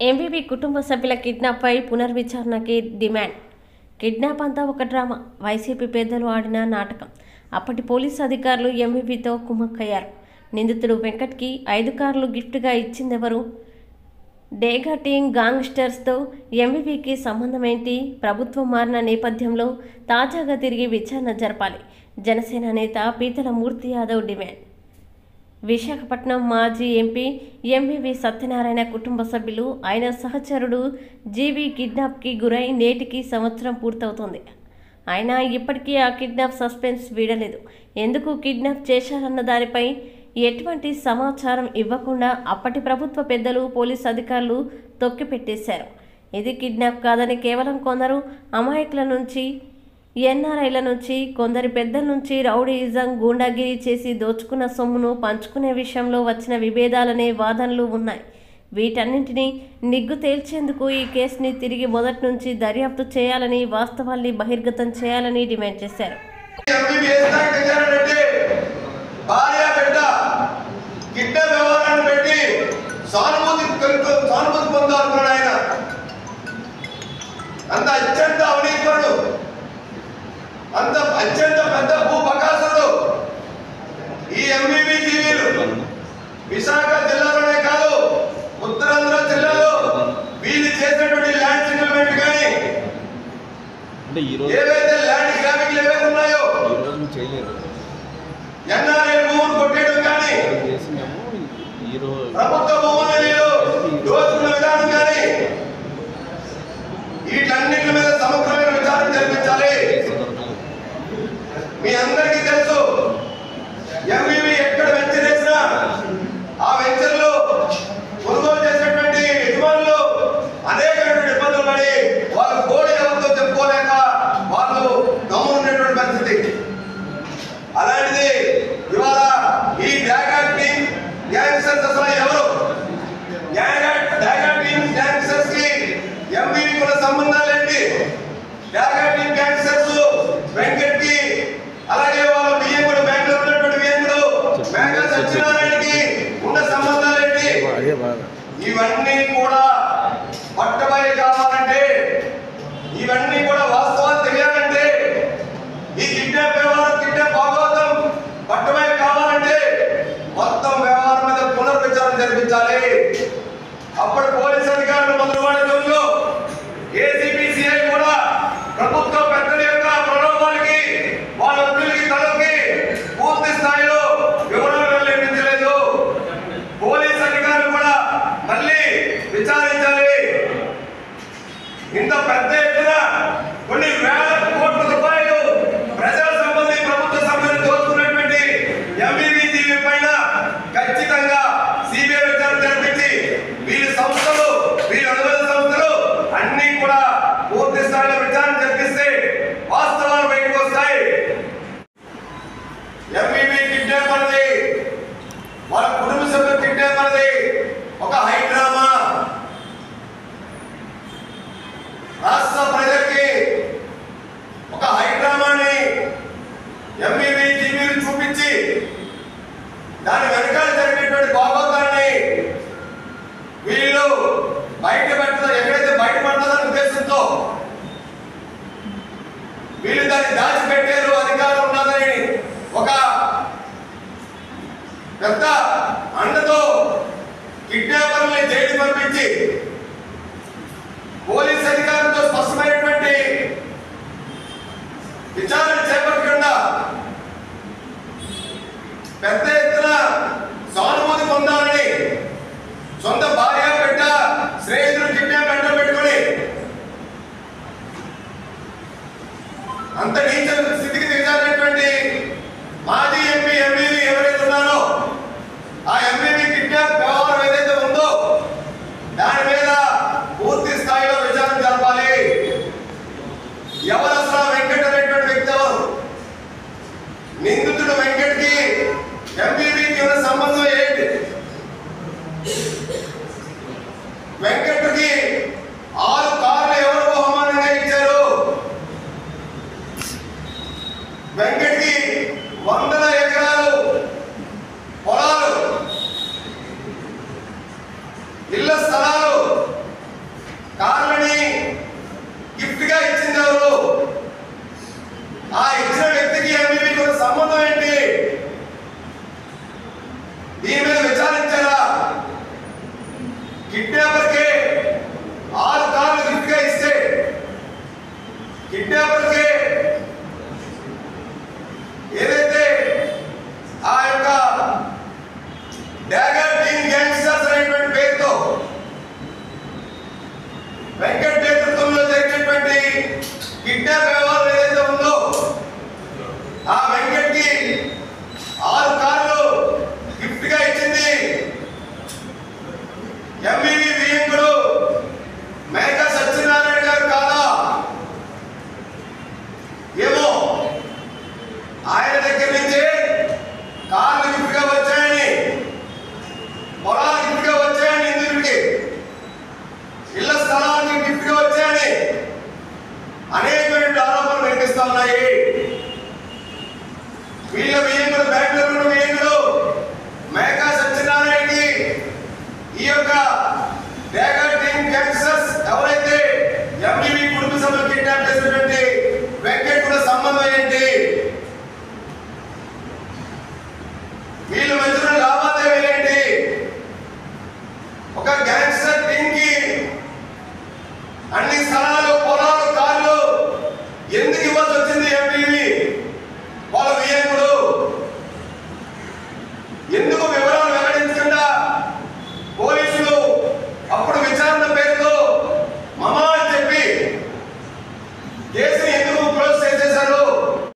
MVV కుటుంబ సభ్యుల కిడ్నాప్పై పునర్విచారణకి demand. Kidnap అంతా ఒక డ్రామా, వైసీపీ పెద్దలు ఆడిన నాటకం. అప్పటి పోలీసు అధికారులు ఎంవీవీతో కుమ్మక్కయ్యారు. నిందితుడు వెంకట్కి 5 కార్లు గిఫ్ట్గా ఇచ్చిందెవరు? డేగా టీం గాంగ్స్టర్స్తో ఎంవీవీకి సంబంధం ఏంటి? ప్రభుత్వం మారిన నేపథ్యంలో తాజాగా తిరిగి విచారణ జరపాలి. జనసేన నేత పీతల మూర్తి యాదవ్ డిమాండ్. విశాఖపట్నం మాజీ ఎంపీ ఎంవీవీ సత్యనారాయణ కుటుంబ సభ్యులు ఆయన సహచరుడు జీవి కిడ్నాప్కి గురై నేటికి సంవత్సరం పూర్తవుతోంది. ఆయన ఇప్పటికీ ఆ కిడ్నాప్ సస్పెన్స్ వీడలేదు. ఎందుకు కిడ్నాప్ చేశారన్న దానిపై ఎటువంటి సమాచారం ఇవ్వకుండా అప్పటి ప్రభుత్వ పెద్దలు, పోలీసు అధికారులు తొక్కిపెట్టేశారు. ఇది కిడ్నాప్ కాదని కేవలం కొందరు అమాయకుల నుంచి, ఎన్ఆర్ఐల నుంచి, కొందరి పెద్దల నుంచి రౌడీయిజం, గూండాగిరి చేసి దోచుకున్న సొమ్మును పంచుకునే విషయంలో వచ్చిన విభేదాలనే వాదనలు ఉన్నాయి. వీటన్నింటినీ నిగ్గు తేల్చేందుకు ఈ కేసుని తిరిగి మొదటి నుంచి దర్యాప్తు చేయాలని, వాస్తవాల్ని బహిర్గతం చేయాలని డిమాండ్ చేశారు. అంత అత్యంత పెద్ద భూపకాసుడు ఈ ఎంవీవీ జీవీలు విశాఖ జిల్లాలోనే కాదు, ఉత్తరాంధ్ర జిల్లాలో వీళ్ళు చేసినటువంటి ల్యాండ్ సెటిల్మెంట్ కానీ ఏవైతే ల్యాండ్ గ్రాబింగ్లు ఏవైతే ఉన్నాయో, ఎన్ఆర్ఐ భూములు కొట్టేయడం కానీ, ప్రభుత్వ భూములు దోచుకున్న విధానం కానీ, వీటన్నిటి మీద సమగ్రమైన విచారణ జరిపించాలి. మీ అందరికీ తెలుసు, ఎంవీవీ ఎక్కడ వెంచర్ చేసినా ఆ వెంచర్లో కొనుగోలు చేసినటువంటి యజమానులు అనేకమైనటువంటి ఇబ్బందులు పడి వాళ్ళు కోడి ఎవరితో చెప్పుకోలేక వాళ్ళు గమ్మునున్నటువంటి పరిస్థితి. అలాంటిది ఇవాళ ఈ డాగా టీం గ్యాంగ్స్టర్స్ అసలు ఎవరు? డాగా టీం గ్యాంగ్స్టర్స్ కి ఎంవీవీ కూడా సంబంధాలు ఏంటి? డాగా టీం గ్యాంగ్స్టర్స్ వెంకట్ కి, అలాగే వాళ్ళ బియ్యంగుడు బెంగళూరు ఉన్నటువంటి బియ్యంగుడు మేఘా సత్యనారాయణకి ఉన్న సంబంధాలు ఏంటి? ఇవన్నీ కూడా పట్టబయలు కావాలంటే, ఇవన్నీ కూడా వాస్తవాలు తెలియాలంటే, ఈ కిడ్నాప్ వ్యవహారం, కిడ్నాప్ భాగవతం పట్టబయలు కావాలంటే మొత్తం వ్యవహారం మీద పునర్విచారణ జరిపించాలి. అప్పుడు పోలీసు అధికారులు మొదలుపడటంలో ఏసీపీసీఐ కూడా ప్రభుత్వ పెద్దల యొక్క ప్రలోభాలకి, వాళ్ళ ఒత్తిడికి తలకి పూర్తి స్థాయిలో వివరాలు వెల్లడించలేదు. పోలీసు అధికారులు కూడా మళ్ళీ విచారించాలి. ఇంత పెద్ద ఎత్తున కొన్ని వేల కోట్ల రూపాయలు ప్రజా సంబంధి, ప్రభుత్వ సంబంధి దోచుకున్నటువంటి ఎంవీవీ జీవీ పైన ఖచ్చితంగా సిబిఐ విచారణ జరిపించి వీళ్ళ సంస్థలు, వీళ్ళ అనుబంధ సంస్థలు అన్ని కూడా పూర్తి స్థాయిలో విచారణ జరిపిస్తే వాస్తవాలు బయటకు వస్తాయి. ఎంవీవీ కిడ్నాప్ అనేది, వాళ్ళ కుటుంబ సభ్యులు కిడ్నాప్ అనేది ఒక హై డ్రామా. రాష్ట్ర ప్రజలకి ఒక హై డ్రామాని ఎంవీవీ జీవీలు చూపించి దాని వెనకాల జరిగినటువంటి భాగవతాన్ని వీళ్ళు ఎక్కడైతే బయటపడతారనే ఉద్దేశంతో వీళ్ళు దాన్ని దాచిపెట్టారు, అధికారం ఉన్నదని ఒక పెద్ద అండతో కిడ్నాపర్ని జైలు పంపించి పోలీస్ అధికారులతో స్పష్టమైనటువంటి విచారణ చేపట్టకుండా పెద్ద ఎత్తున సానుభూతి పొందాలని సొంత భార్య, బిడ్డ, స్నేహితులు కిడ్నాప్ వెంట పెట్టుకుని అంత నీచ స్థితికి దిగజారినటువంటి మాజీ ఎంపీ ఎంవీవీ ఎవరైతే ఉన్నారో ఆ ఎంవీవీ కిడ్నాప్ వ్యవహారం ఏదైతే ఉందో దాని మీద పూర్తి స్థాయిలో విచారణ జరపాలి. ఎవరు అసలు వెంకట్ అనేటువంటి వ్యక్తి ఎవరు? నిందితుడు వెంకట్కి దీని మీద విచారించారా? కిడ్నాపర్కి 6 కార్లు గిఫ్ట్ గా ఇస్తే కిడ్నాపర్కి ఏదైతే ఆ యొక్క డాగర్ టీమ్ గ్యాంగ్స్టర్స్ అనేటువంటి పేరుతో వెంకట్ నేతృత్వంలో జరిగినటువంటి కిడ్నాప్ వ్యవహారం ఏదైతే ఉందో ఆ వెంకట్ కి 6 కార్లు గిఫ్ట్ గా ఇచ్చింది ఎంవివి వియంకుడు మేకా సత్యనారాయణ గారు కాదా? ఏమో ఆయన దగ్గర నుంచి కార్లు గిఫ్ట్ గా వచ్చాయని, పొలాలు గిఫ్ట్ గా వచ్చాయని, ఇందులోకి ఇళ్ల స్థలానికి గిఫ్ట్ గా వచ్చాయని అనేకమైన ఆరోపణలు వినిపిస్తా ఉన్నాయి.